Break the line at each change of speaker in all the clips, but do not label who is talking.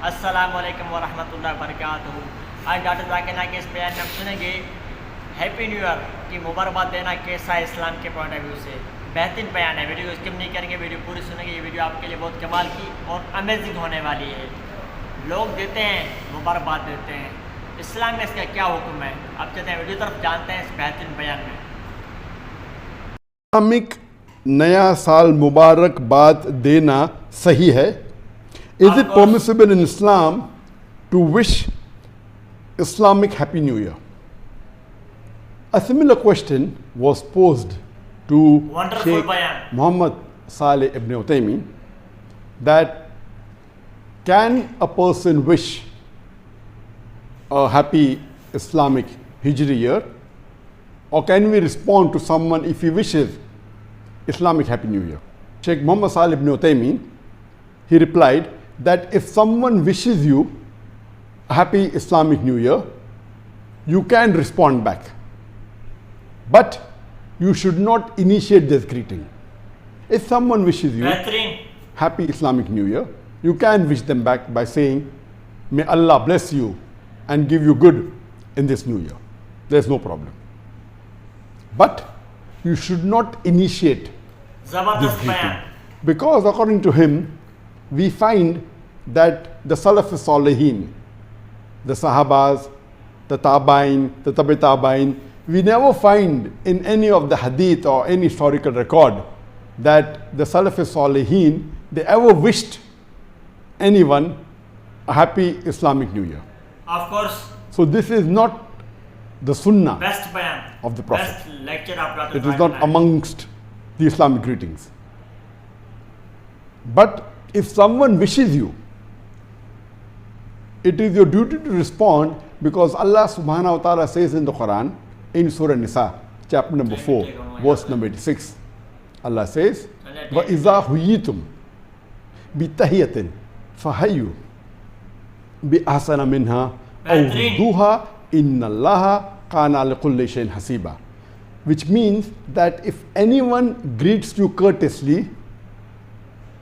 अस्सलामुअलैकुम वरहमतुल्लाहि वबरकातुहू। आज डॉक्टर ज़ाकिर नाइक के इस बयान में हम सुनेंगे हैप्पी न्यू ईयर की मुबारकबाद देना कैसा है इस्लाम के पॉइंट ऑफ व्यू से। बेहतरीन बयान है, वीडियो को स्किप नहीं करेंगे, वीडियो पूरी सुनेंगे। ये वीडियो आपके लिए बहुत कमाल की और अमेजिंग होने वाली है। लोग देते हैं, मुबारकबाद देते हैं, इस्लाम में इसका क्या हुक्म है, आप चलते हैं वीडियो तरफ, जानते हैं इस बेहतरीन बयान में।
इस्लामिक नया साल मुबारकबाद देना सही है? Is it permissible in Islam to wish Islamic Happy New Year? A similar question was posed to Sheikh Muhammad Saal ibn Uthaymeen, that can a person wish a happy Islamic Hijri year, or can we respond to someone if he wishes Islamic Happy New Year? Sheikh Muhammad Saal ibn Uthaymeen, he replied that if someone wishes you a happy Islamic New Year, you can respond back, but you should not initiate this greeting. If someone wishes you happy Islamic New Year, you can wish them back by saying, may Allah bless you and give you good in this new year. There's no problem. But you should not initiate this greeting, because according to him, we find that the Salaf Salihin, the Sahabas, the Tabain, the Tabi Tabain, we never find in any of the hadith or any historical record that the Salaf Salihin, they ever wished anyone a happy Islamic New Year.
Of course.
So this is not the Sunnah of the Prophet.
Best lecture of
it is not amongst the Islamic greetings. But if someone wishes you, it is your duty to respond, because Allah subhanahu wa ta'ala says in the Quran, in Surah Nisa, chapter number 4, verse number 86, Allah says, وَإِذَا هُيِّتُمْ بِتَحِيَّةٍ فَحَيُّوا بِأَحْسَنَ مِنْهَا أَوْ رُدُّوهَا إِنَّ اللَّهَ كَانَ لِكُلِّ شَيْءٍ حَسِيبًا. Which means that if anyone greets you courteously,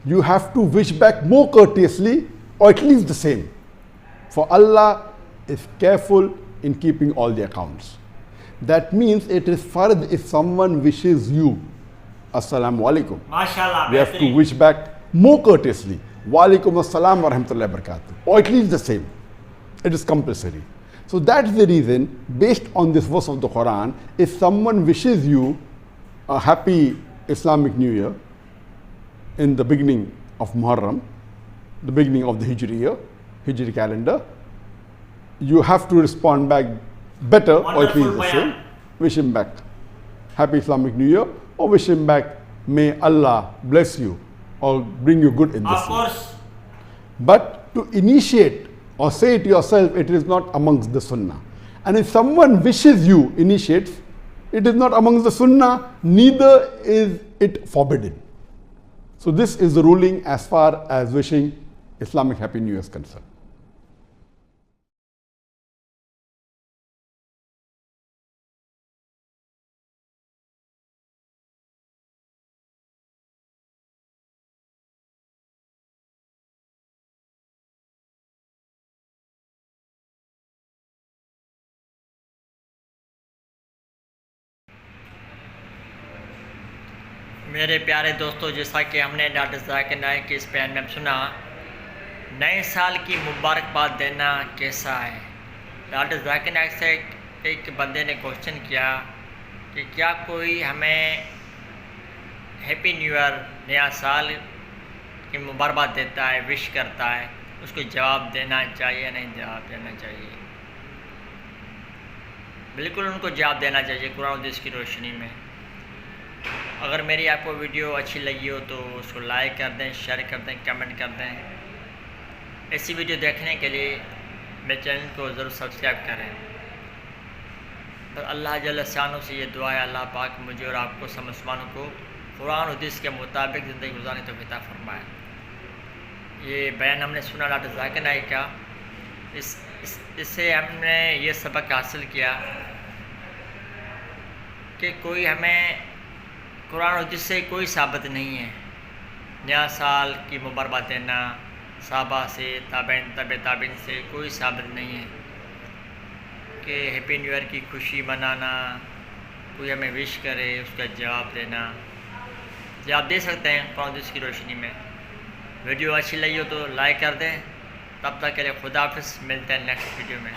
you have to wish back more courteously, or at least the same. For Allah is careful in keeping all the accounts. That means it is fard if someone wishes you Assalamu alaikum.
MashaAllah,
we have to wish back more courteously. Wa alaikum assalam wa rahmatullahi wa barakatuh. Or at least the same. It is compulsory. So that's the reason, based on this verse of the Quran, if someone wishes you a happy Islamic New Year in the beginning of Muharram, the beginning of the Hijri year, Hijri calendar, you have to respond back better, or at least the same. Wish him back happy Islamic New Year, or wish him back, may Allah bless you or bring you good in this year. Of course. But to initiate or say it yourself, it is not amongst the Sunnah. And if someone wishes you, initiates, it is not amongst the Sunnah, neither is it forbidden. So this is the ruling as far as wishing Islamic Happy New Year is concerned.
मेरे प्यारे दोस्तों, जैसा कि हमने doctor Zakir Naik के इस बयान में सुना, नए साल की मुबारकबाद देना कैसा है। डॉक्टर ज़ाकिर नाइक से एक बंदे ने क्वेश्चन किया कि क्या कोई हमें हैप्पी न्यू ईयर, नया साल की मुबारकबाद देता है, विश करता है, उसको जवाब देना चाहिए या नहीं जवाब देना चाहिए। बिल्कुल उनको जवाब देना चाहिए कुरान और हदीस की रोशनी में। अगर मेरी आपको वीडियो अच्छी लगी हो तो उसको लाइक कर दें, शेयर कर दें, कमेंट कर दें। ऐसी वीडियो देखने के लिए मेरे चैनल को ज़रूर सब्सक्राइब करें। तो अल्लाह जल्ल शानो से ये दुआ है, अल्लाह पाक मुझे और आपको सब मुसलमानों को कुरान हदीस के मुताबिक ज़िंदगी गुजारने की तौफीक फरमाए। ये बयान हमने सुना डॉक्टर ज़ाकिर नाइक का। इससे हमने ये सबक हासिल किया कि कोई हमें कुरान और हदीस से कोई साबित नहीं है नया साल की मुबारकबाद देना, साहबा से, ताबेन, ताबिन से कोई साबित नहीं है कि हैप्पी न्यू ईयर की खुशी मनाना, कोई हमें विश करे उसका जवाब देना। जो आप दे सकते हैं कुरान हदीस की रोशनी में। वीडियो अच्छी लगी हो तो लाइक कर दें। तब तक के लिए खुदा हाफिज़, मिलते हैं नेक्स्ट वीडियो में।